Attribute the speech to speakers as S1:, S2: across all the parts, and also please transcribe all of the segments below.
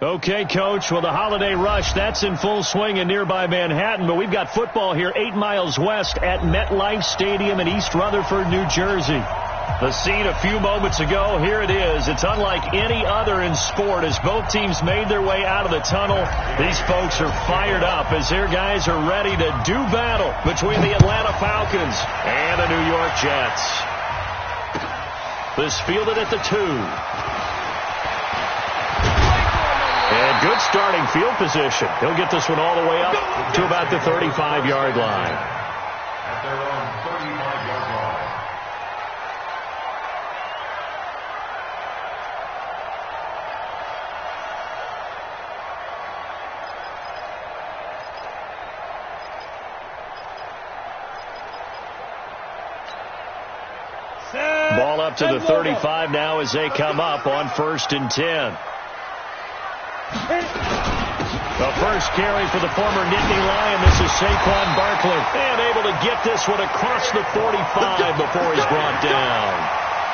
S1: Okay, Coach. Well, the holiday rush, that's in full swing in nearby Manhattan, but we've got football here 8 miles west at MetLife Stadium in East Rutherford, New Jersey. The scene a few moments ago, here it is. It's unlike any other in sport as both teams made their way out of the tunnel. These folks are fired up as their guys are ready to do battle between the Atlanta Falcons and the New York Jets. This fielded at the 2. And good starting field position. He'll get this one all the way up to about the 35-yard line.
S2: At their own 35-yard line.
S1: Ball up to the 35 now as they come up on 1st and 10. The first carry for the former Nittany Lion. This is Saquon Barkley. And able to get this one across the 45 before he's brought down.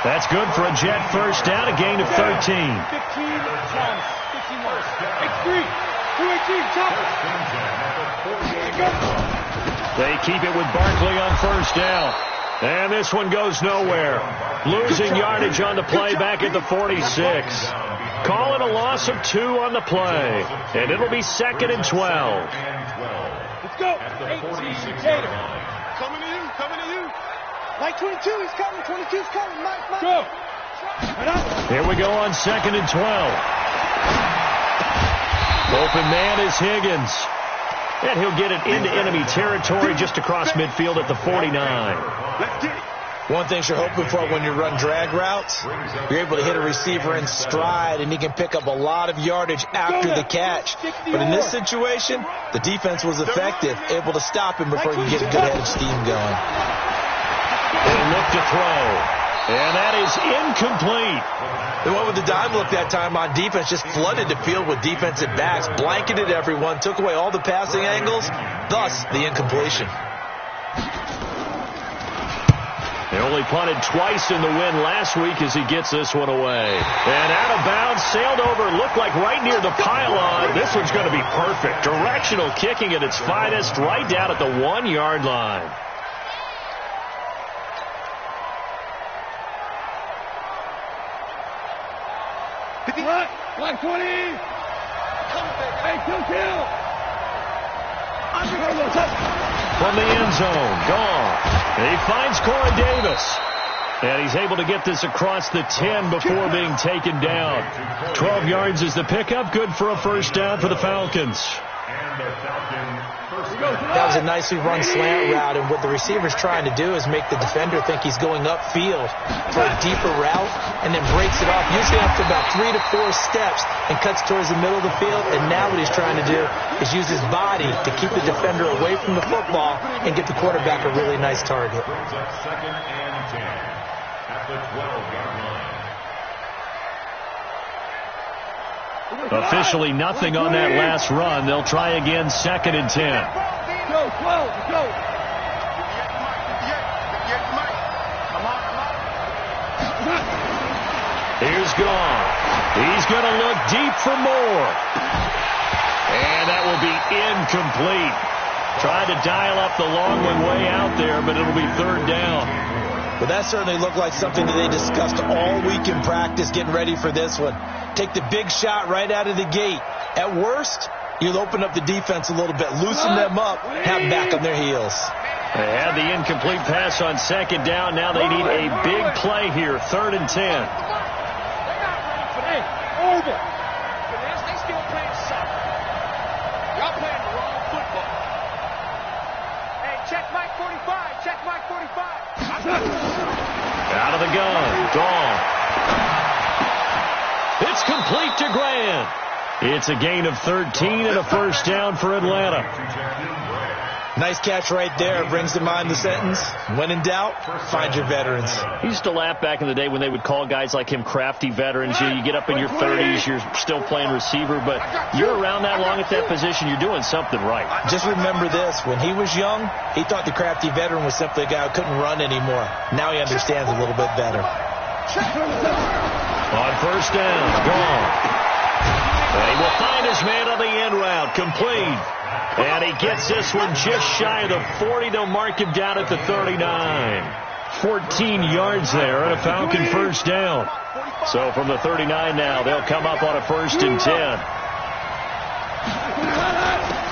S1: That's good for a Jet first down, a gain of 13.
S3: 15 times. 15 more. X3. 218. Top.
S1: They keep it with Barkley on first down. And this one goes nowhere. Losing yardage on the play back at the 46. Call it a loss of 2 on the play. And it'll be 2nd and 12.
S3: Let's go. 18. Tater.
S4: Coming to you. Coming to you.
S3: Mike 22. He's coming. 22's coming. Mike. Go.
S1: Here we go on 2nd and 12. Open man is Higgins. And he'll get it into enemy territory just across midfield at the 49.
S4: Let's get it.
S5: One thing you're hoping for when you run drag routes, you're able to hit a receiver in stride, and he can pick up a lot of yardage after the catch. But in this situation, the defense was effective, able to stop him before he could get a good head of steam going.
S1: They look to throw. And that is incomplete.
S5: The one with the dime look that time on defense just flooded the field with defensive backs, blanketed everyone, took away all the passing angles, thus the incompletion.
S1: They only punted twice in the win last week as he gets this one away. And out of bounds, sailed over, looked like right near the pylon. This one's going to be perfect. Directional kicking at its finest, right down at the 1-yard line.
S3: Black 20. Hey, kill.
S1: From the end zone, gone. And he finds Corey Davis. And he's able to get this across the 10 before being taken down. 12 yards is the pickup. Good for a first down for the Falcons.
S5: That was a nicely run slant route, and what the receiver's trying to do is make the defender think he's going upfield for a deeper route and then breaks it off, usually after about 3 to 4 steps, and cuts towards the middle of the field. And now what he's trying to do is use his body to keep the defender away from the football and get the quarterback a really nice target.
S2: 2nd and 10 at the 12-yard line.
S1: Officially nothing on that last run. They'll try again, 2nd and 10.
S3: Go, 12, go.
S1: Here's gone. He's going to look deep for more. And that will be incomplete. Tried to dial up the long one way out there, but it'll be 3rd down.
S5: But that certainly looked like something that they discussed all week in practice, getting ready for this one. Take the big shot right out of the gate. At worst, you'll open up the defense a little bit, loosen them up, have them back on their heels.
S1: They had the incomplete pass on 2nd down. Now they need a big play here, 3rd and 10.
S3: Hey, over. They still playing soccer. Y'all playing the wrong football. Hey, check Mike 45. Check Mike 45.
S1: Out of the gun. Gone. It's complete to Grant. It's a gain of 13 and a first down for Atlanta.
S5: Nice catch right there. Brings to mind the sentence, when in doubt, find your veterans.
S1: He used to laugh back in the day when they would call guys like him crafty veterans. You get up in your 30s, you're still playing receiver, but you're around that long at that position, you're doing something right.
S5: Just remember this. When he was young, he thought the crafty veteran was simply a guy who couldn't run anymore. Now he understands a little bit better.
S1: On first down, gone. And he will find his man on the end route. Complete. And he gets this one just shy of the 40. They'll mark him down at the 39. 14 yards there and a Falcon first down. So from the 39 now, they'll come up on a 1st and 10.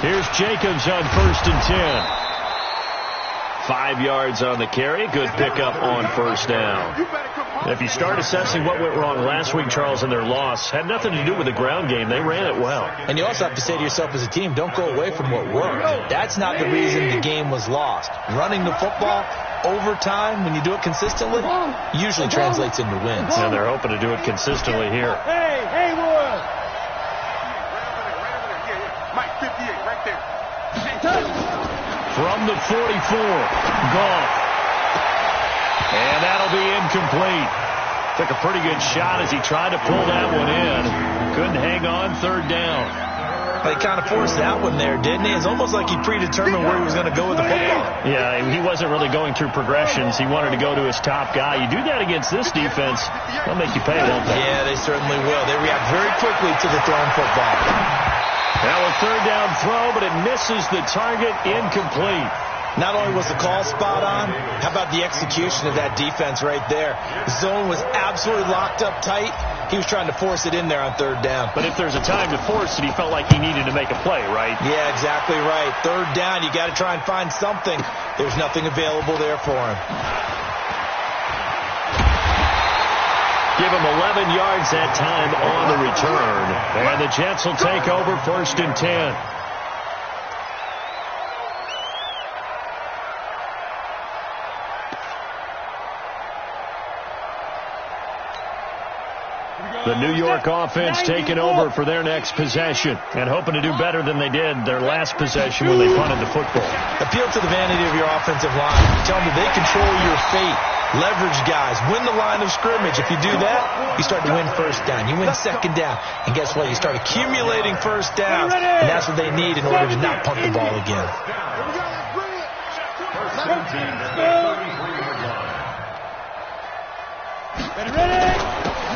S1: Here's Jacobs on 1st and 10. 5 yards on the carry. Good pickup on 1st down. If you start assessing what went wrong last week, Charles, in their loss, had nothing to do with the ground game. They ran it well.
S5: And you also have to say to yourself as a team, don't go away from what worked. That's not the reason the game was lost. Running the football over time, when you do it consistently, usually translates into wins.
S1: And they're hoping to do it consistently here.
S4: Hey, Haywood! Mike, 58, right there.
S1: From the 44, gone. And that'll be incomplete. Took a pretty good shot as he tried to pull that one in. Couldn't hang on, 3rd down.
S5: He kind of forced that one there, didn't he? It's almost like he predetermined where he was going to go with the football.
S1: Yeah, he wasn't really going through progressions. He wanted to go to his top guy. You do that against this defense, they'll make you pay, won't they?
S5: Yeah, they certainly will. They react very quickly to the thrown football.
S1: Now a 3rd down throw, but it misses the target, incomplete.
S5: Not only was the call spot on, how about the execution of that defense right there? The zone was absolutely locked up tight. He was trying to force it in there on 3rd down.
S1: But if there's a time to force it, he felt like he needed to make a play, right?
S5: Yeah, exactly right. 3rd down, you got to try and find something. There's nothing available there for him.
S1: Give him 11 yards that time on the return. And the Jets will take over 1st and 10. The New York offense taking over for their next possession and hoping to do better than they did their last possession when they punted the football.
S5: Appeal to the vanity of your offensive line. Tell them that they control your fate. Leverage guys. Win the line of scrimmage. If you do that, you start to win 1st down. You win 2nd down. And guess what? You start accumulating 1st downs. And that's what they need in order to not punt the ball again.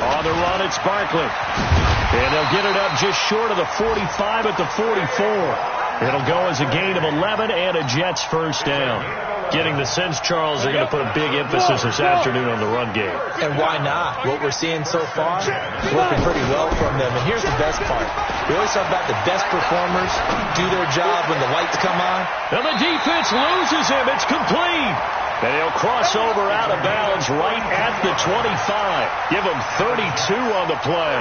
S1: On the run, it's Barkley. And they'll get it up just short of the 45 at the 44. It'll go as a gain of 11 and a Jets 1st down. Getting the sense, Charles, they're going to put a big emphasis this afternoon on the run game.
S5: And why not? What we're seeing so far is working pretty well from them. And here's the best part. We always talk about the best performers do their job when the lights come on.
S1: And the defense loses him. It's complete. And he'll cross over out of bounds right at the 25. Give him 32 on the play.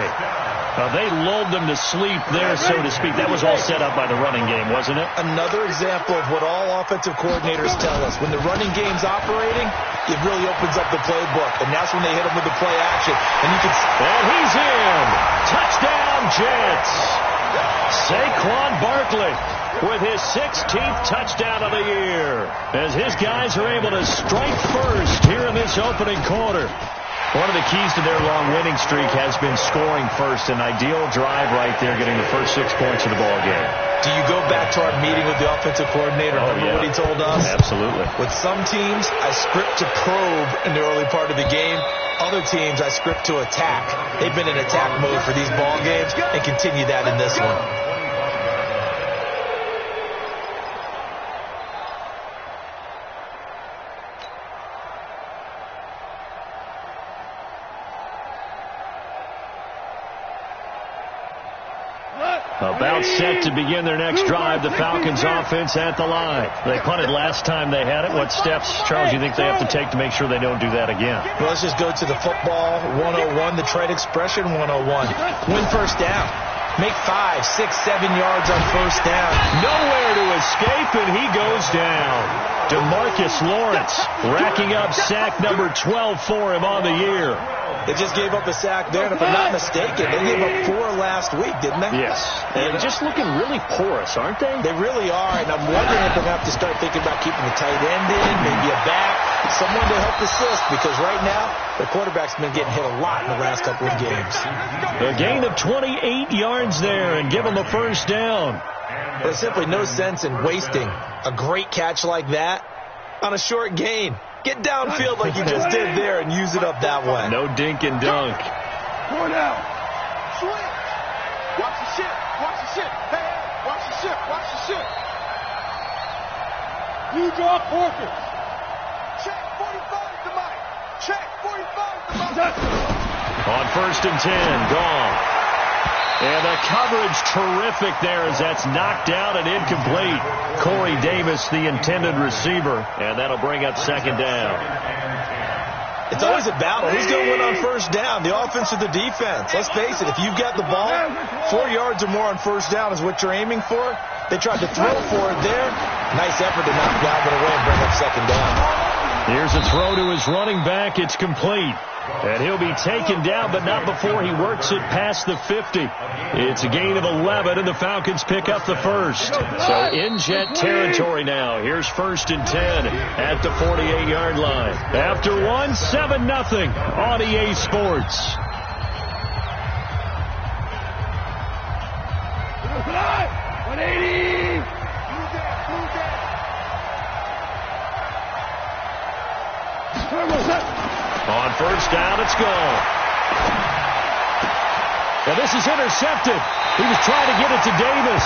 S1: They lulled them to sleep there, so to speak. That was all set up by the running game, wasn't it?
S5: Another example of what all offensive coordinators tell us. When the running game's operating, it really opens up the playbook. And that's when they hit him with the play action. And you can...
S1: And he's in. Touchdown, Jets. Saquon Barkley with his 16th touchdown of the year as his guys are able to strike first here in this opening quarter. One of the keys to their long winning streak has been scoring first. An ideal drive right there, getting the first 6 points of the ball game.
S5: Do you go back to our meeting with the offensive coordinator? Remember what he told us?
S1: Absolutely.
S5: With some teams, I script to probe in the early part of the game. Other teams, I script to attack. They've been in attack mode for these ball games and continue that in this one.
S1: About set to begin their next drive. The Falcons offense at the line. They punted last time they had it. What steps, Charles, do you think they have to take to make sure they don't do that again?
S5: Well, let's just go to the football 101, the trade expression 101. Win 1st down. Make 5, 6, 7 yards on 1st down.
S1: Nowhere to escape, and he goes down. DeMarcus Lawrence racking up sack number 12 for him on the year.
S5: They just gave up a sack there, and if I'm not mistaken, they gave up 4 last week, didn't they?
S1: Yes. And just looking really porous, aren't they?
S5: They really are, and I'm wondering if they're going to have to start thinking about keeping the tight end in, maybe a back, someone to help assist, because right now, the quarterback's been getting hit a lot in the last couple of games.
S1: A gain of 28 yards there, and give them a 1st down.
S5: There's simply no sense in wasting a great catch like that on a short gain. Get downfield like you just did there and use it up that way.
S1: No dink and dunk.
S4: Going out. Switch. Watch the ship. Watch the ship. Hey, watch the ship. Watch the ship.
S3: You draw quarters.
S4: Check 45 to Mike. Check 45 to Mike.
S1: On 1st and 10, gone. And the coverage terrific there as that's knocked out and incomplete. Corey Davis, the intended receiver, and that'll bring up 2nd down.
S5: It's always a battle. Who's going to win on 1st down, the offense or the defense? Let's face it, if you've got the ball, 4 yards or more on 1st down is what you're aiming for. They tried to throw for it there. Nice effort to knock Galvin away and bring up 2nd down.
S1: Here's a throw to his running back. It's complete. And he'll be taken down, but not before he works it past the 50. It's a gain of 11, and the Falcons pick up the first. So in Jet territory now. Here's 1st and 10 at the 48-yard line. After 7-0 on EA Sports. On 1st down, it's gone. Now this is intercepted. He was trying to get it to Davis.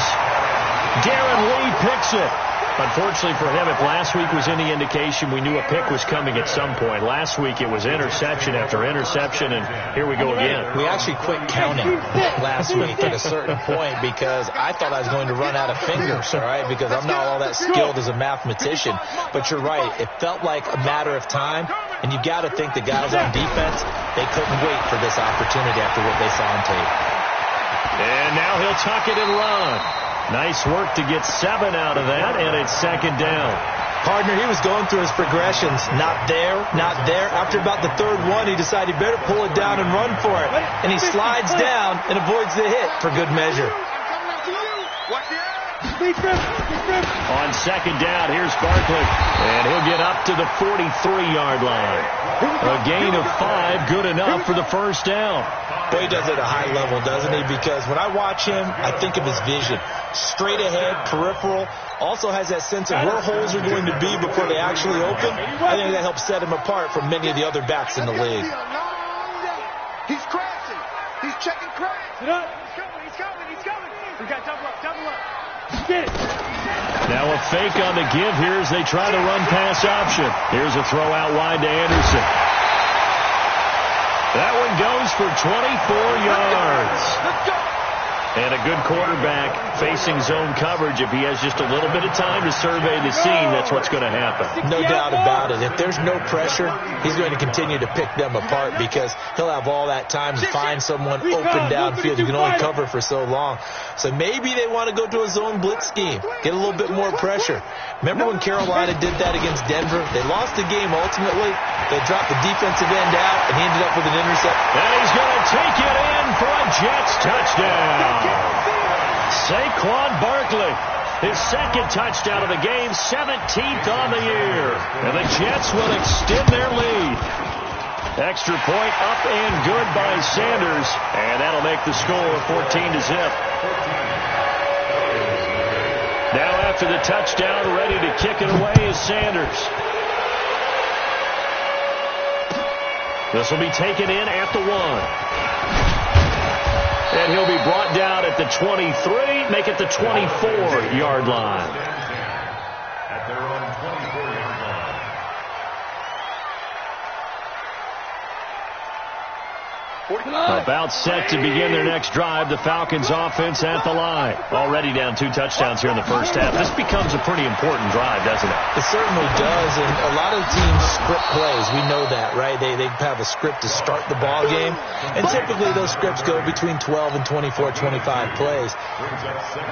S1: Darren Lee picks it. Unfortunately for him, if last week was any indication, we knew a pick was coming at some point. Last week it was interception after interception, and here we go again.
S5: We actually quit counting last week at a certain point because I thought I was going to run out of fingers, all right, because I'm not all that skilled as a mathematician. But you're right. It felt like a matter of time, and you got to think the guys on defense, they couldn't wait for this opportunity after what they saw on tape.
S1: And now he'll tuck it and run. Nice work to get 7 out of that, and it's 2nd down.
S5: Partner, he was going through his progressions. Not there, not there. After about the 3rd one, he decided he better pull it down and run for it. And he slides down and avoids the hit for good measure.
S1: On 2nd down, here's Barkley, and he'll get up to the 43-yard line. A gain of 5, good enough for the 1st down.
S5: Boy, he does it at a high level, doesn't he? Because when I watch him, I think of his vision. Straight ahead, peripheral, also has that sense of where holes are going to be before they actually open. I think that helps set him apart from many of the other backs in the league.
S4: He's crashing. He's checking crash.
S3: He's coming. We got double up. Get it.
S1: Now a fake on the give here as they try to run pass option. Here's a throw out wide to Anderson. That one goes for 24 yards.
S4: Let's go.
S1: And a good quarterback facing zone coverage. If he has just a little bit of time to survey the scene, that's what's going to happen.
S5: No doubt about it. If there's no pressure, he's going to continue to pick them apart because he'll have all that time to find someone open downfield. You can only cover for so long. So maybe they want to go to a zone blitz scheme, get a little bit more pressure. Remember when Carolina did that against Denver? They lost the game ultimately. They dropped the defensive end out, and he ended up with an interception.
S1: And he's going to take it in for a Jets touchdown. Saquon Barkley, his 2nd touchdown of the game, 17th on the year. And the Jets will extend their lead. Extra point up and good by Sanders. And that'll make the score 14-0. Now after the touchdown, ready to kick it away is Sanders. This will be taken in at the 1. And he'll be brought down at the 23, make it the 24-yard line.
S2: At their own 24-yard line.
S1: About set to begin their next drive. The Falcons offense at the line. Already down 2 touchdowns here in the first half. This becomes a pretty important drive, doesn't it?
S5: It certainly does, and a lot of teams script plays. We know that, right? They have a script to start the ball game, and typically those scripts go between 12 and 24, 25 plays.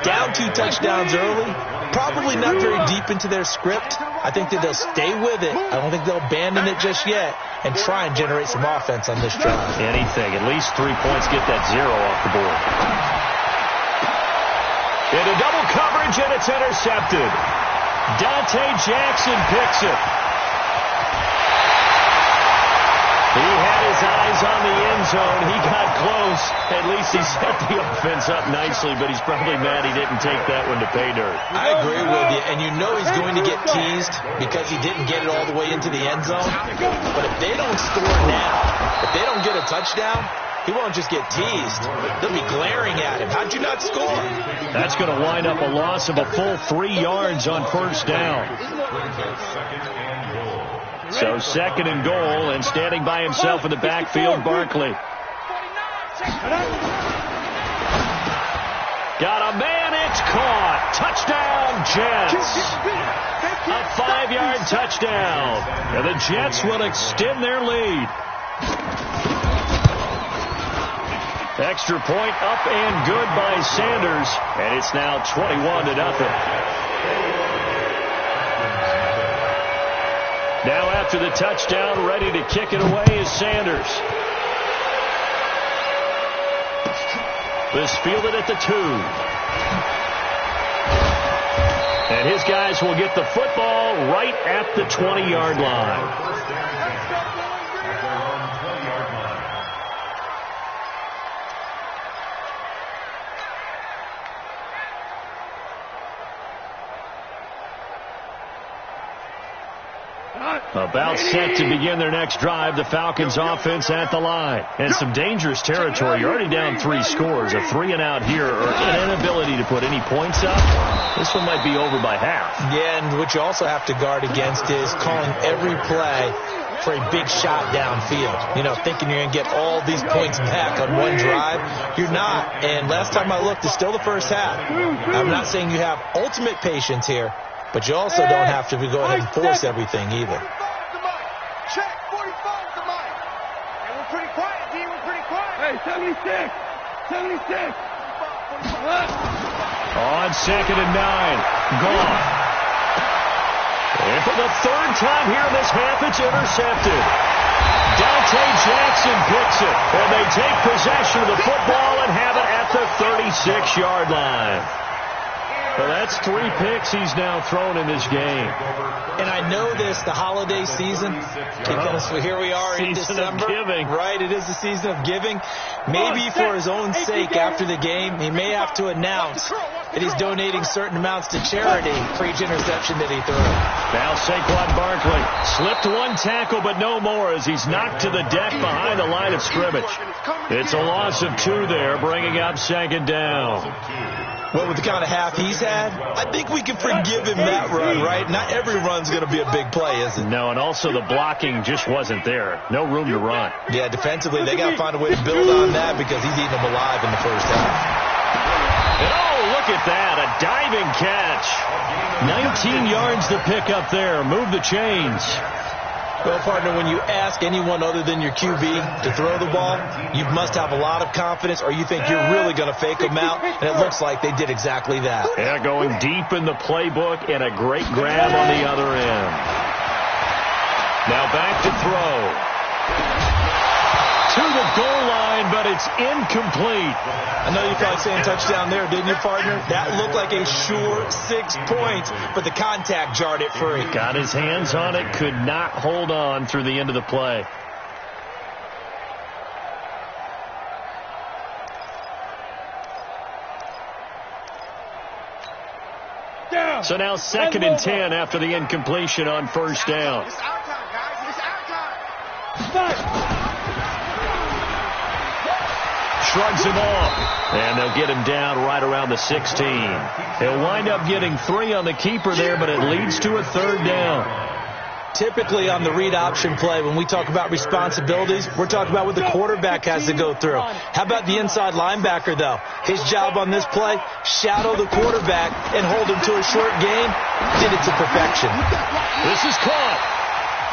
S5: Down 2 touchdowns early, probably not very deep into their script. I think that they'll stay with it. I don't think they'll abandon it just yet and try and generate some offense on this drive.
S1: Anything. At least 3 points, get that 0 off the board. Into double coverage, and it's intercepted. Dante Jackson picks it. He had his eyes on the end zone. He got close. At least he set the offense up nicely, but he's probably mad he didn't take that one to pay dirt.
S5: I agree with you, and you know he's going to get teased because he didn't get it all the way into the end zone. But if they don't score now, if they don't get a touchdown, he won't just get teased. They'll be glaring at him. How'd you not score?
S1: That's going to wind up a loss of a full 3 yards on first down. So 2nd and goal, and standing by himself in the backfield, Barkley. Got a man, it's caught. Touchdown, Jets. A 5-yard touchdown. And the Jets will extend their lead. Extra point up and good by Sanders. And it's now 21-0. Now after the touchdown, ready to kick it away is Sanders. This fielded at the 2. And his guys will get the football right at the 20-yard line. About set to begin their next drive, the Falcons offense at the line. And some dangerous territory. You're already down 3 scores. A 3-and-out here, or an inability to put any points up. This one might be over by half.
S5: Yeah, and what you also have to guard against is calling every play for a big shot downfield. You know, thinking you're going to get all these points back on one drive. You're not. And last time I looked, it's still the first half. I'm not saying you have ultimate patience here, but you also don't have to go ahead and force everything either.
S4: Check 45 to Mike.
S3: Hey, we're pretty quiet, D. We're pretty quiet.
S4: Hey, 76. 76.
S1: On 2nd and 9. Gone. And for the 3rd time here in this half, it's intercepted. Dante Jackson picks it. And they take possession of the football and have it at the 36-yard line. Well, that's 3 picks he's now thrown in this game.
S5: And I know this, the holiday season, because here we are in December.
S1: Season of giving.
S5: Right, it is the season of giving. Maybe for his own sake after the game, he may have to announce that he's donating certain amounts to charity for each interception that he threw.
S1: Now Saquon Barkley slipped 1 tackle, but no more as he's knocked to the deck behind the line of scrimmage. It's a loss of 2 there, bringing up 2nd down.
S5: Well, with the kind of half he's had, I think we can forgive him that run, right? Not every run's going to be a big play, is it?
S1: No, and also the blocking just wasn't there. No room to run.
S5: Yeah, defensively, they got to find a way to build on that because he's eating them alive in the first half.
S1: And oh, look at that, a diving catch. 19 yards to pick up there. Move the chains.
S5: Well, partner, when you ask anyone other than your QB to throw the ball, you must have a lot of confidence or you think you're really going to fake them out, and it looks like they did exactly that.
S1: Yeah, going deep in the playbook and a great grab on the other end. Now back to throw. To the goal line, but it's incomplete.
S5: I know you're probably saying touchdown there, didn't you, partner? That looked like a sure 6 points, but the contact jarred it free.
S1: Got his hands on it, could not hold on through the end of the play. So now 2nd and 10 after the incompletion on first down.
S4: It's our time, guys. It's our time.
S1: Shrugs him off, and they'll get him down right around the 16. He'll wind up getting 3 on the keeper there, but it leads to a 3rd down.
S5: Typically on the read option play, when we talk about responsibilities, we're talking about what the quarterback has to go through. How about the inside linebacker, though? His job on this play, shadow the quarterback and hold him to a short game. Did it to perfection.
S1: This is caught.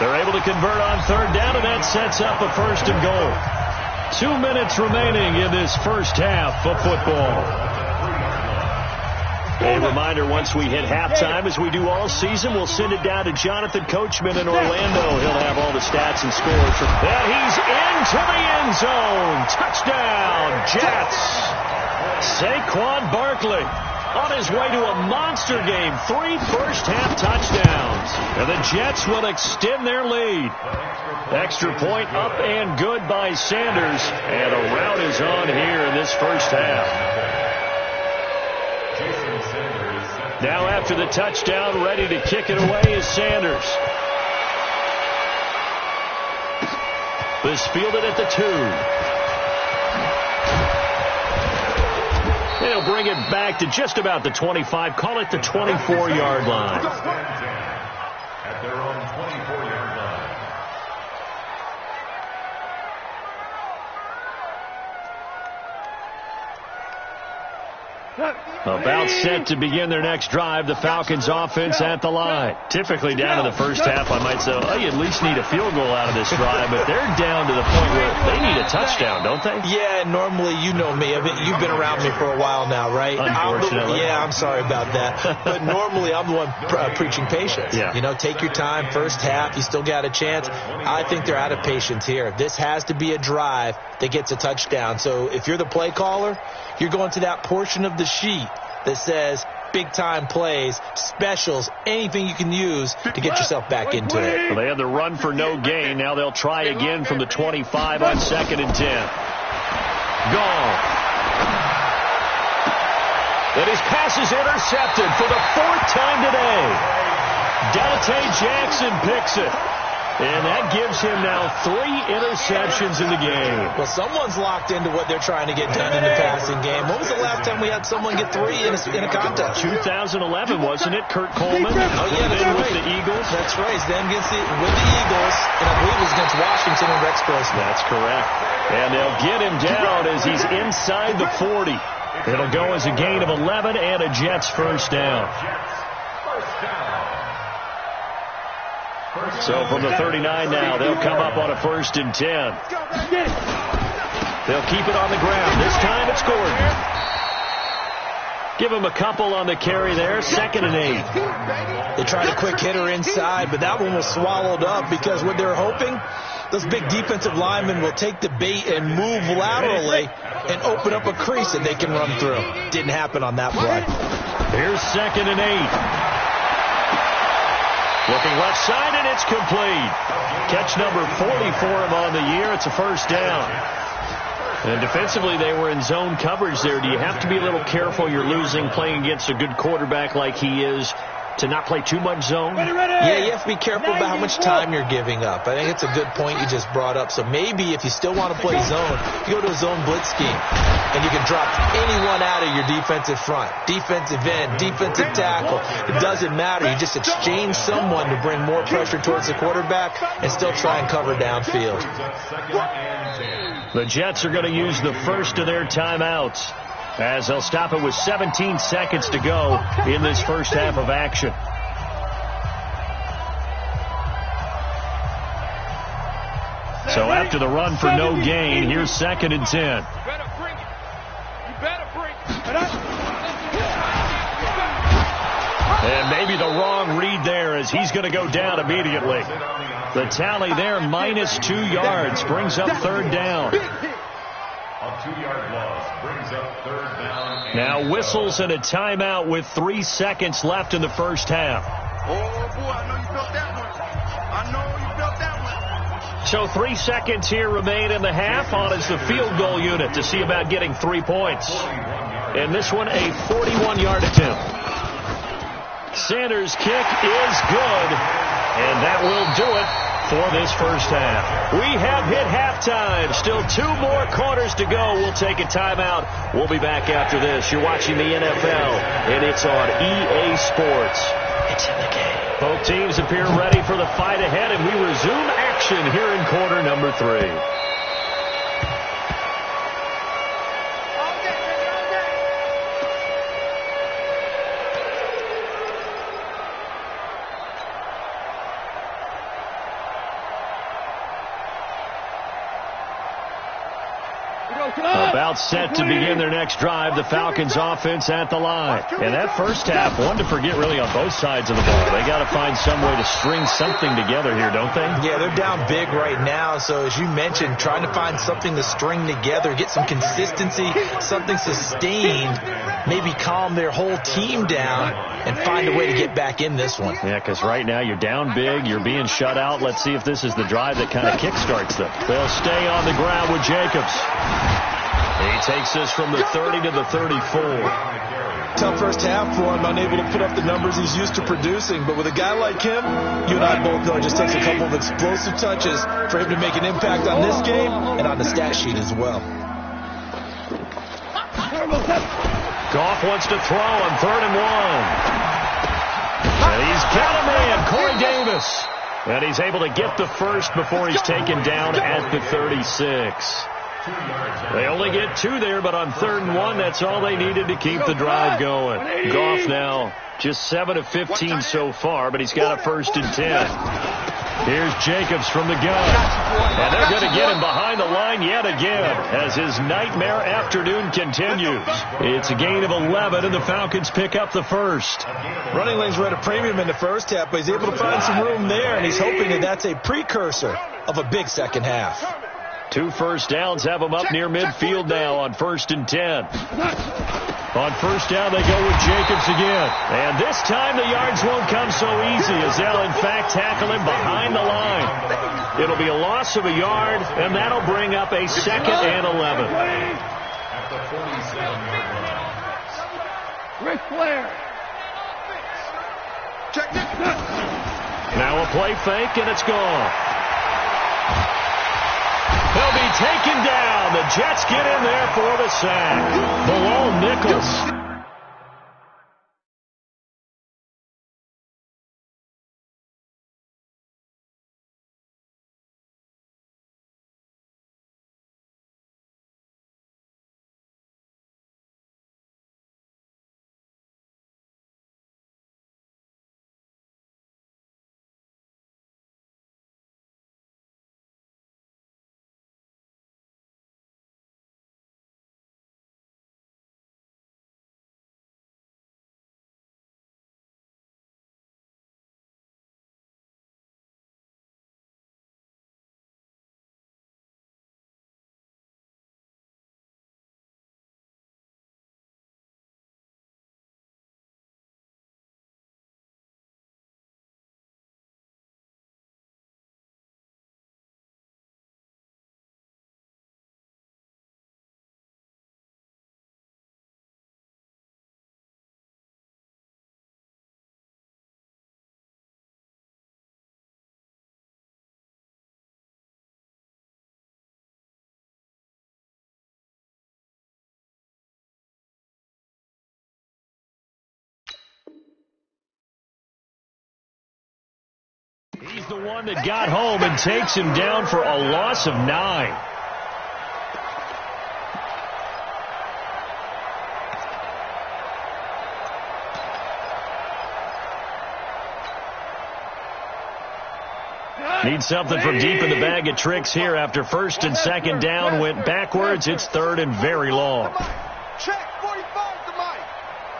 S1: They're able to convert on 3rd down, and that sets up a 1st and goal. 2 minutes remaining in this first half of football. A reminder, once we hit halftime, as we do all season, we'll send it down to Jonathan Coachman in Orlando. He'll have all the stats and scores. And he's into the end zone. Touchdown, Jets. Saquon Barkley on his way to a monster game. 3 first-half touchdowns. And the Jets will extend their lead. Extra point up and good by Sanders. And a rout is on here in this first half. Now after the touchdown, ready to kick it away is Sanders. This fielded at the 2. they'll bring it back to just about the 25. Call it the 24-yard line.
S2: At their own 24-yard line.
S1: About set to begin their next drive, the Falcons offense at the line. Typically down in the first half, I might say, oh, you at least need a field goal out of this drive, but they're down to the point where they need a touchdown, don't they?
S5: Yeah, normally, you know me. You've been around me for a while now, right?
S1: Unfortunately.
S5: I'm sorry about that. But normally, I'm the one preaching patience.
S1: Yeah.
S5: You know, take your time, first half, you still got a chance. I think they're out of patience here. This has to be a drive that gets a touchdown. So if you're the play caller, you're going to that portion of the sheet that says big-time plays, specials, anything you can use to get yourself back into it.
S1: Well, they had the run for no gain. Now they'll try again from the 25 on 2nd and 10. Gone. And his pass is intercepted for the 4th time today. Dante Jackson picks it. And that gives him now 3 interceptions in the game.
S5: Well, someone's locked into what they're trying to get done in the passing game. When was the last time we had someone get 3 in a contest?
S1: 2011, wasn't it? Kurt Coleman.
S5: Oh, yeah, that's right.
S1: With the Eagles.
S5: That's right. It's them with the Eagles, and I believe it was against Washington and Rex Grossman.
S1: That's correct. And they'll get him down as he's inside the 40. It'll go as a gain of 11 and a Jets first down. So from the 39 now, they'll come up on a 1st and 10. They'll keep it on the ground. This time it's Gordon. Give him a couple on the carry there. 2nd and 8.
S5: They tried a quick hitter inside, but that one was swallowed up because what they're hoping, those big defensive linemen will take the bait and move laterally and open up a crease that they can run through. Didn't happen on that play.
S1: Here's 2nd and 8. Looking left side, and it's complete. Catch number 40 for him on the year. It's a first down. And defensively, they were in zone coverage there. Do you have to be a little careful? You're losing playing against a good quarterback like he is to not play too much zone?
S5: Yeah, you have to be careful about how much time you're giving up. I think it's a good point you just brought up. So maybe if you still want to play zone, you go to a zone blitz scheme, and you can drop anyone out of your defensive front, defensive end, defensive tackle. It doesn't matter. You just exchange someone to bring more pressure towards the quarterback and still try and cover downfield.
S1: The Jets are going to use the first of their timeouts, as they'll stop it with 17 seconds to go in this first half of action. So after the run for no gain, here's 2nd and 10.
S3: You better bring it. You better bring it.
S1: And maybe the wrong read there, as he's going to go down immediately. The tally there, -2 yards, brings up 3rd down.
S2: A 2-yard loss brings up 3rd down.
S1: Now whistles and a timeout with 3 seconds left in the first half.
S4: Oh, boy, I know you felt that one. I know you felt that one.
S1: So 3 seconds here remain in the half on as the field goal unit to see about getting 3 points. And this one, a 41-yard attempt. Sanders' kick is good, and that will do it for this first half. We have hit halftime. Still 2 more quarters to go. We'll take a timeout. We'll be back after this. You're watching the NFL, and it's on EA Sports. It's in the game. Both teams appear ready for the fight ahead, and we resume action here in quarter number 3. About set to begin their next drive, the Falcons offense at the line. And that first half, one to forget really on both sides of the ball. They got to find some way to string something together here, don't they?
S5: Yeah, they're down big right now. So as you mentioned, trying to find something to string together, get some consistency, something sustained, maybe calm their whole team down and find a way to get back in this one.
S1: Yeah, because right now you're down big, you're being shut out. Let's see if this is the drive that kind of kickstarts them. They'll stay on the ground with Jacobs. He takes this from the 30 to the 34.
S5: Tough first half for him, unable to put up the numbers he's used to producing. But with a guy like him, you and I both know it just takes a couple of explosive touches for him to make an impact on this game and on the stat sheet as well.
S1: Goff wants to throw on 3rd and 1. And he's got a man, Corey Davis. And he's able to get the first before he's taken down at the 36. They only get 2 there, but on 3rd and 1, that's all they needed to keep the drive going. Goff now just 7 of 15 so far, but he's got a 1st and 10. Here's Jacobs from the gun. And they're going to get him behind the line yet again as his nightmare afternoon continues. It's a gain of 11, and the Falcons pick up the first.
S5: Running lanes were at a premium in the first half, but he's able to find some room there, and he's hoping that that's a precursor of a big second half.
S1: 2 first downs have them up near midfield now on 1st and 10. On 1st down, they go with Jacobs again. And this time the yards won't come so easy as they'll, in fact, tackle him behind the line. It'll be a loss of a yard, and that'll bring up a 2nd and 11.
S2: At the 47-yard line.
S3: Ric Flair.
S4: Check.
S1: Now a play fake, and it's gone. He'll be taken down. The Jets get in there for the sack. Below Nichols. He's the one that got home and takes him down for a loss of 9. Need something from deep in the bag of tricks here after 1st and 2nd down went backwards. It's 3rd and very long.
S4: Check. 45 to Mike.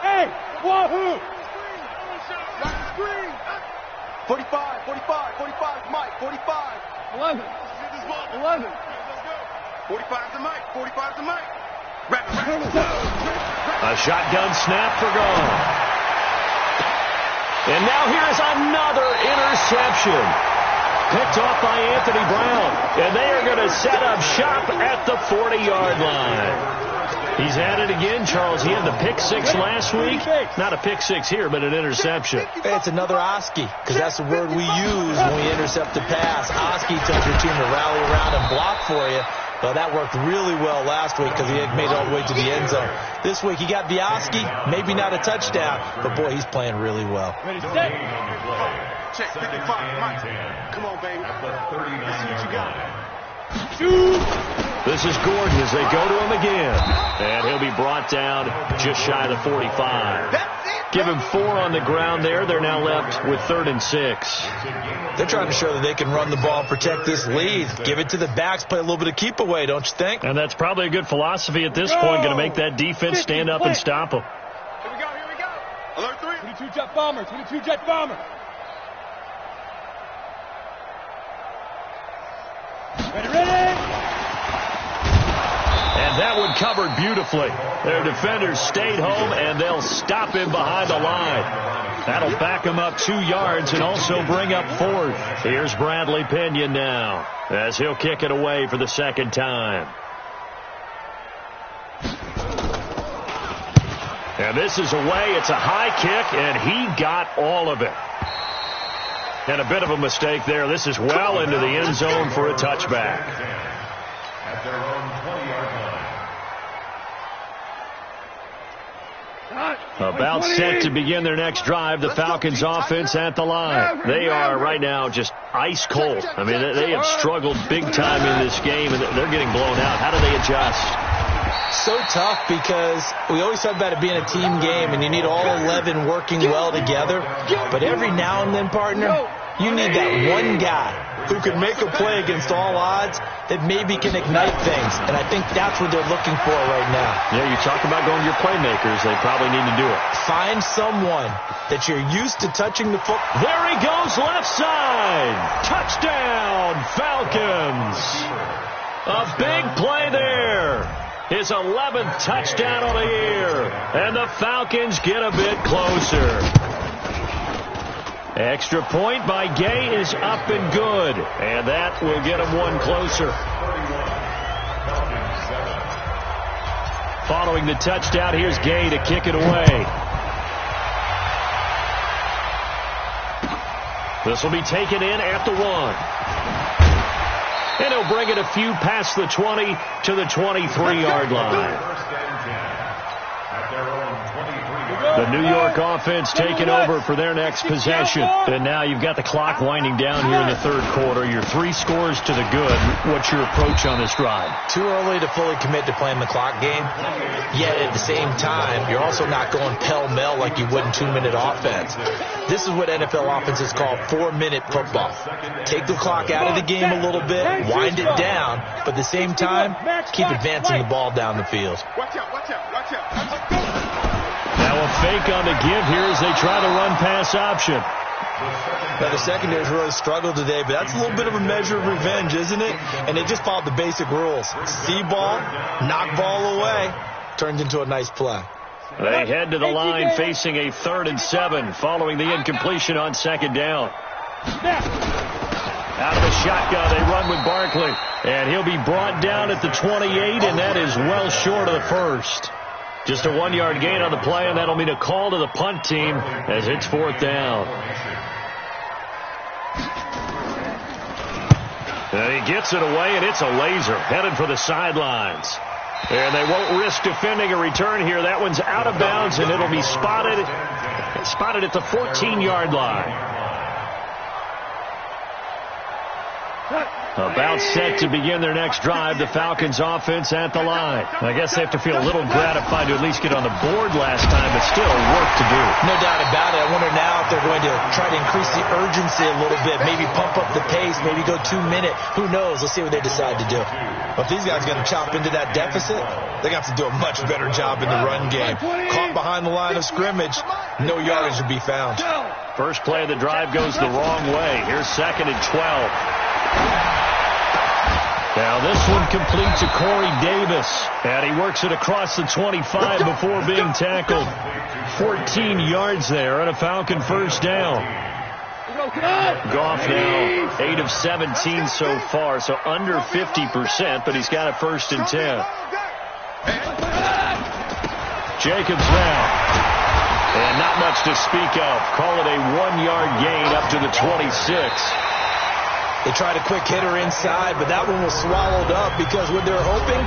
S3: Hey, wahoo!
S4: 45 to Mike. 45.
S3: 11.
S4: 45 to Mike. 45 to Mike.
S1: A shotgun snap for gone. And now here's another interception. Picked off by Anthony Brown. And they are going to set up shop at the 40-yard line. He's at it again, Charles. He had the pick 6 last week. Not a pick 6 here, but an interception.
S5: It's another Oski, because that's the word we use when we intercept a pass. Oski tells your team to rally around and block for you. Well, that worked really well last week because he had made it all the way to the end zone. This week he got the Oski, maybe not a touchdown, but boy, he's playing really well.
S4: Check. 55 Mike. Come on, baby.
S2: At the 39-yard line.
S1: This is Gordon as they go to him again. And he'll be brought down just shy of the 45. Give him 4 on the ground there. They're now left with 3rd and 6.
S5: They're trying to show that they can run the ball and protect this lead. Give it to the backs, play a little bit of keep away, don't you think?
S1: And that's probably a good philosophy at this point. Going to make that defense stand up and stop them.
S4: Here we go. Alert 3.
S3: 22 Jet Bomber. 22 Jet Bomber. Ready.
S1: And that one covered beautifully. Their defenders stayed home, and they'll stop him behind the line. That'll back him up 2 yards and also bring up 4th. Here's Bradley Pinion now as he'll kick it away for the 2nd time. And this is away. It's a high kick, and he got all of it. And a bit of a mistake there. This is well into the end zone for a touchback.
S2: At their own 20-yard
S1: About set to begin their next drive, the Falcons offense at the line. They are right now just ice cold. I mean, they have struggled big time in this game, and they're getting blown out. How do they adjust?
S5: So tough because we always talk about it being a team game, and you need all 11 working well together. But every now and then, partner, you need that one guy who can make a play against all odds that maybe can ignite things. And I think that's what they're looking for right now.
S1: Yeah, you talk about going to your playmakers. They probably need to do it.
S5: Find someone that you're used to touching the football.
S1: There he goes, left side. Touchdown, Falcons. A big play there. His 11th touchdown of the year. And the Falcons get a bit closer. Extra point by Gay is up and good. And that will get him one closer. Following the touchdown, here's Gay to kick it away. This will be taken in at the 1. And he'll bring it a few past the 20 to the 23-yard line. The New York offense taking over for their next possession. And now you've got the clock winding down here in the third quarter. You're 3 scores to the good. What's your approach on this drive?
S5: Too early to fully commit to playing the clock game. Yet at the same time, you're also not going pell-mell like you would in 2-minute offense. This is what NFL offenses call 4-minute football. Take the clock out of the game a little bit, wind it down, but at the same time, keep advancing the ball down the field.
S4: Watch out, watch out, watch out.
S1: Now a fake on the give here as they try the run-pass option.
S5: Now the secondary's really struggled today, but that's a little bit of a measure of revenge, isn't it? And they just followed the basic rules. See ball, knock ball away, turns into a nice play.
S1: They head to the line facing a 3rd and 7 following the incompletion on 2nd down. Out of the shotgun, they run with Barkley. And he'll be brought down at the 28, and that is well short of the first. Just a 1-yard gain on the play, and that'll mean a call to the punt team as it's 4th down. And he gets it away, and it's a laser headed for the sidelines. And they won't risk defending a return here. That one's out of bounds, and it'll be spotted at the 14-yard line. About set to begin their next drive, the Falcons offense at the line. I guess they have to feel a little gratified to at least get on the board last time, but still work to do.
S5: No doubt about it. I wonder now if they're going to try to increase the urgency a little bit, maybe pump up the pace, maybe go 2-minute. Who knows? Let's see what they decide to do.
S6: But if these guys are going to chop into that deficit, they're going to have to do a much better job in the run game. Caught behind the line of scrimmage, no yardage to be found.
S1: First play of the drive goes the wrong way. Here's 2nd and 12. Now this one complete to Corey Davis. And he works it across the 25 before being tackled. 14 yards there and a Falcon first down. Goff now 8 of 17 so far, so under 50%, but he's got a 1st and 10. Jacobs now. And not much to speak of. Call it a 1-yard gain up to the 26.
S5: They tried a quick hitter inside, but that one was swallowed up because what they're hoping,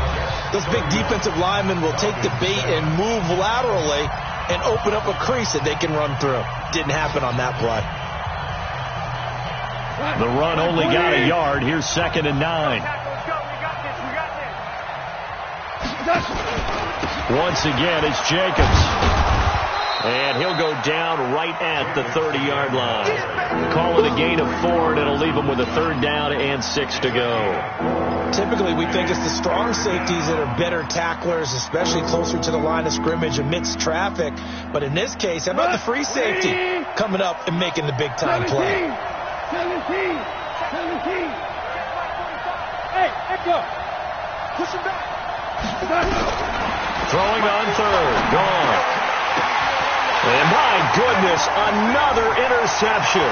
S5: those big defensive linemen will take the bait and move laterally and open up a crease that they can run through. Didn't happen on that play.
S1: The run only got a yard. Here's 2nd and 9. Once again, it's Jacobs. And he'll go down right at the 30-yard line. Call it a gain of 4, and it'll leave him with a 3rd down and 6 to go.
S5: Typically, we think it's the strong safeties that are better tacklers, especially closer to the line of scrimmage amidst traffic. But in this case, how about the free safety coming up and making the big-time play?
S4: 17. Hey, Echo. Push him back.
S1: Throwing on 3rd. Gone. And my goodness, another interception.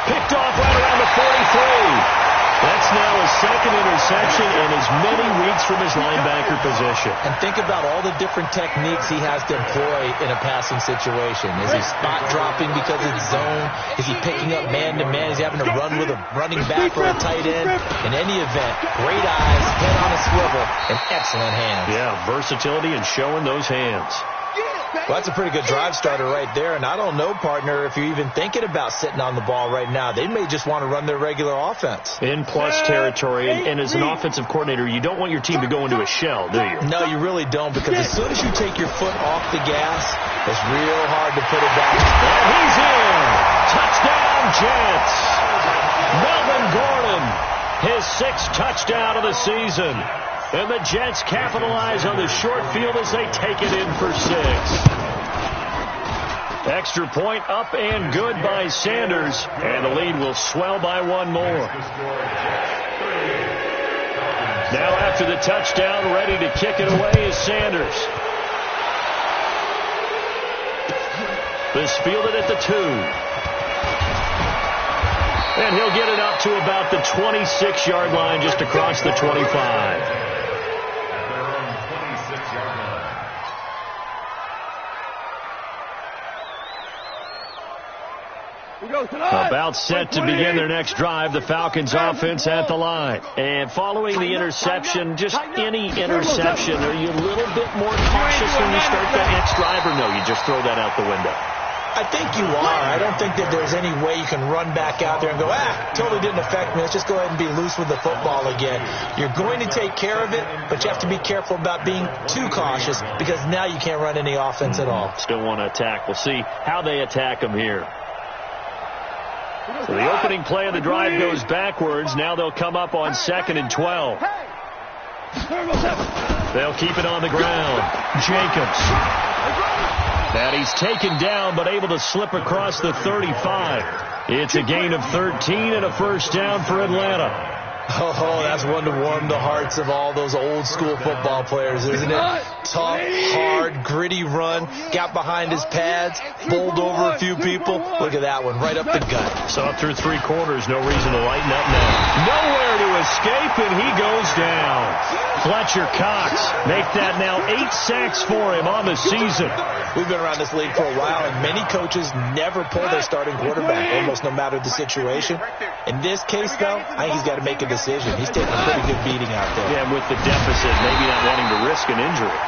S1: Picked off right around the 43. That's now his 2nd interception in as many weeks from his linebacker position.
S5: And think about all the different techniques he has to employ in a passing situation. Is he spot dropping because it's zone? Is he picking up man-to-man? Is he having to run with a running back or a tight end? In any event, great eyes, head on a swivel, and excellent hands.
S1: Yeah, versatility and showing those hands.
S4: Yeah.
S5: Well, that's a pretty good drive starter right there. And I don't know, partner, if you're even thinking about sitting on the ball right now. They may just want to run their regular offense.
S1: In plus territory. And as an offensive coordinator, you don't want your team to go into a shell, do you?
S5: No, you really don't, because as soon as you take your foot off the gas, it's real hard to put it back.
S1: And he's in. Touchdown, Jets. Melvin Gordon, his 6th touchdown of the season. And the Jets capitalize on the short field as they take it in for 6. Extra point up and good by Sanders. And the lead will swell by 1 more. Now after the touchdown, ready to kick it away is Sanders. This fielded at the 2. And he'll get it up to about the 26-yard line, just across the 25. About set to begin their next drive, the Falcons offense at the line. And following the interception, just any interception, are you a little bit more cautious when you start that next drive, or no, you just throw that out the window?
S5: I think you are. I don't think that there's any way you can run back out there and go, totally didn't affect me. Let's just go ahead and be loose with the football again. You're going to take care of it, but you have to be careful about being too cautious, because now you can't run any offense at all.
S1: Still want to attack. We'll see how they attack them here. So the opening play of the drive goes backwards. Now they'll come up on 2nd and 12. They'll keep it on the ground. Jacobs. And he's taken down, but able to slip across the 35. It's a gain of 13 and a first down for Atlanta.
S5: Oh, that's one to warm the hearts of all those old school football players, isn't it? Tough, hard, gritty run. Got behind his pads, bowled over a few people. Look at that one, right up the gut.
S1: Saw through 3 quarters, no reason to lighten up now. Nowhere to escape, and he goes down. Fletcher Cox make that now 8 sacks for him on the season.
S5: We've been around this league for a while, and many coaches never pull their starting quarterback, almost no matter the situation. In this case, though, I think he's got to make a decision. He's taking a pretty good beating out there.
S1: Yeah, with the deficit, maybe not wanting to risk an injury.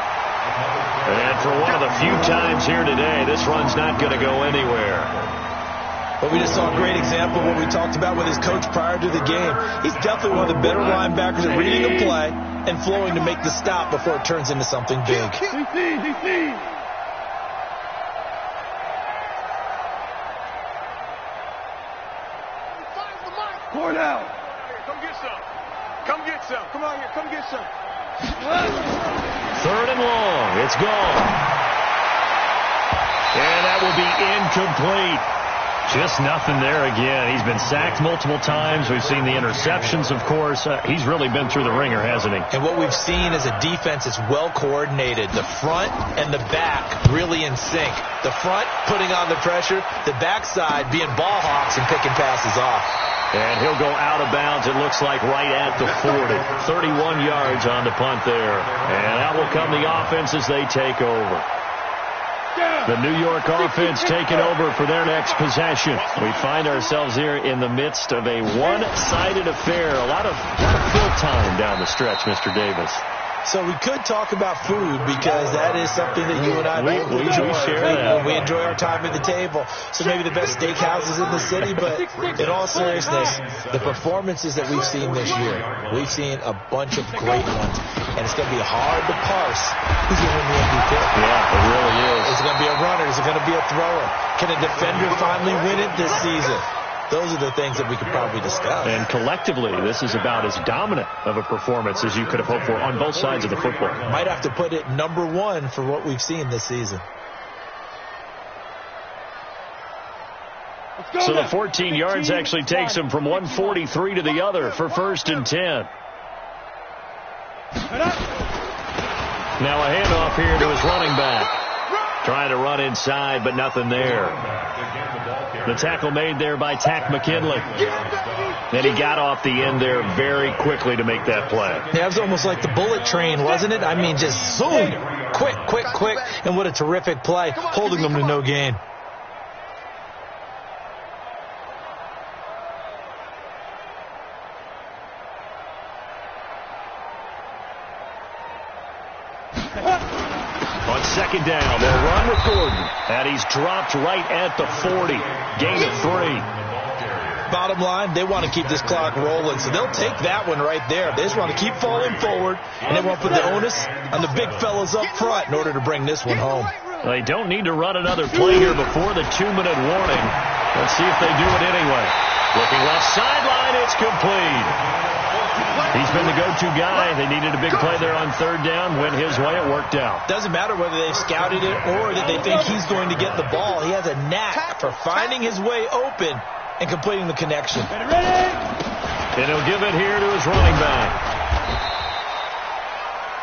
S1: And for one of the few times here today, this run's not going to go anywhere.
S5: But we just saw a great example of what we talked about with his coach prior to the game. He's definitely one of the better linebackers at reading a play and flowing to make the stop before it turns into something big.
S4: Cornell.
S3: Come get some. Come get some.
S4: Come on here. Come get some.
S1: 3rd and long. It's gone. And that will be incomplete. Just nothing there again. He's been sacked multiple times. We've seen the interceptions, of course. He's really been through the ringer, hasn't he?
S5: And what we've seen is a defense that's well coordinated. The front and the back really in sync. The front putting on the pressure. The backside being ball hawks and picking passes off.
S1: And he'll go out of bounds, it looks like, right at the 40. 31 yards on the punt there. And out will come the offense as they take over. The New York offense taking over for their next possession. We find ourselves here in the midst of a one-sided affair. A lot of fill time down the stretch, Mr. Davis.
S5: So we could talk about food, because that is something that you and I both enjoy.
S1: We share that.
S5: We enjoy our time at the table. So maybe the best steakhouses in the city, but in all seriousness, the performances that we've seen this year, we've seen a bunch of great ones. And it's going to be hard to parse who's going to win the MVP.
S1: Yeah, it really is.
S5: Is it going to be a runner? Is it going to be a thrower? Can a defender finally win it this season? Those are the things that we could probably discuss.
S1: And collectively, this is about as dominant of a performance as you could have hoped for on both sides of the football.
S5: Might have to put it number 1 for what we've seen this season.
S1: So the 14 yards actually takes him from 143 to the other for 1st and 10. Now a handoff here to his running back. Trying to run inside, but nothing there. The tackle made there by Tack McKinley. Then he got off the end there very quickly to make that play.
S5: Yeah, it was almost like the bullet train, wasn't it? I mean, just zoom. Quick. And what a terrific play, holding them to no gain.
S1: On on second down. They'll run with Gordon. And he's dropped right at the 40. Gain of 3.
S6: Bottom line, they want to keep this clock rolling, so they'll take that one right there. They just want to keep falling forward, and they want to put the onus on the big fellas up front in order to bring this one home.
S1: They don't need to run another play here before the 2-minute warning. Let's see if they do it anyway. Looking left sideline, it's complete. He's been the go-to guy. They needed a big play there on third down. Went his way. It worked out.
S6: Doesn't matter whether they've scouted it or that they think he's going to get the ball. He has a knack for finding his way open and completing the connection.
S1: And he'll give it here to his running back.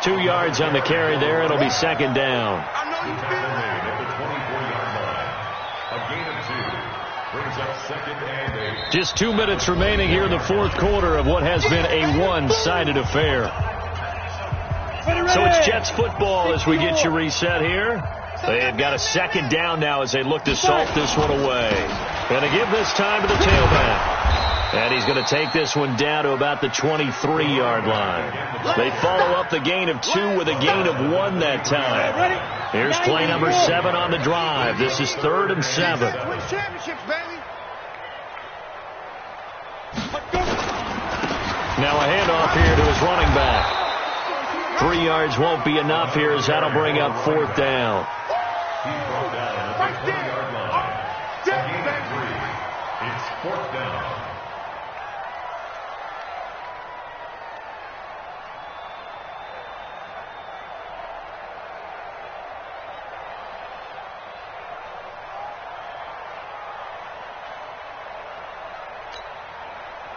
S1: 2 yards on the carry there. It'll be second down. Just 2 minutes remaining here in the fourth quarter of what has been a one-sided affair. So it's Jets football as we get you reset here. They've got a second down now as they look to salt this one away. Going to give this time to the tailback. And he's going to take this one down to about the 23-yard line. They follow up the gain of 2 with a gain of 1 that time. Here's play number 7 on the drive. This is 3rd and 7. Now a handoff here to his running back. 3 yards won't be enough here as that'll bring up 4th down.
S2: It's 4th down.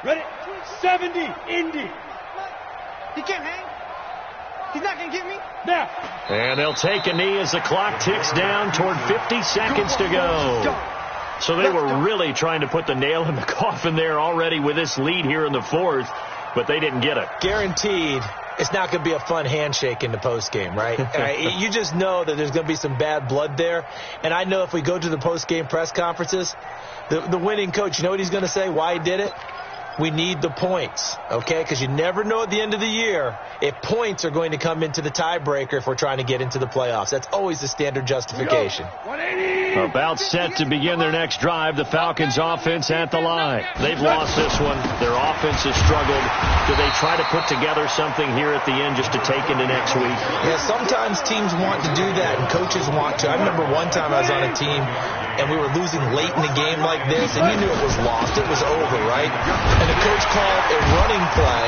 S4: Ready? 70, Indy. He can't hang. He's not going to get me. Now.
S1: And they'll take a knee as the clock ticks down toward 50 seconds to go. So they were really trying to put the nail in the coffin there already with this lead here in the 4th, but they didn't get it.
S5: Guaranteed it's not going to be a fun handshake in the postgame, right? You just know that there's going to be some bad blood there. And I know if we go to the postgame press conferences, the winning coach, you know what he's going to say, why he did it? We need the points, okay? Because you never know at the end of the year if points are going to come into the tiebreaker if we're trying to get into the playoffs. That's always the standard justification.
S1: About set to begin their next drive, the Falcons offense at the line. They've lost this one. Their offense has struggled. Do they try to put together something here at the end just to take into next week?
S5: Yeah, sometimes teams want to do that and coaches want to. I remember one time I was on a team and we were losing late in the game like this, and you knew it was lost. It was over, right? And the coach called a running play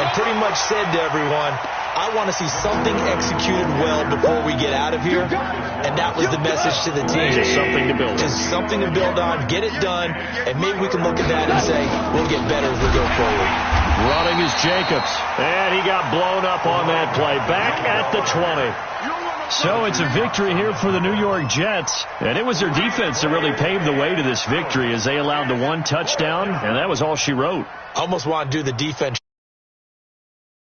S5: and pretty much said to everyone, I want to see something executed well before we get out of here. And that was the message to the team.
S1: Just something to build on.
S5: Just something to build on, get it done, and maybe we can look at that and say, we'll get better as we go forward.
S1: Running is Jacobs. And he got blown up on that play. Back at the 20. So it's a victory here for the New York Jets. And it was their defense that really paved the way to this victory as they allowed the 1 touchdown, and that was all she wrote.
S5: I almost want to do the defense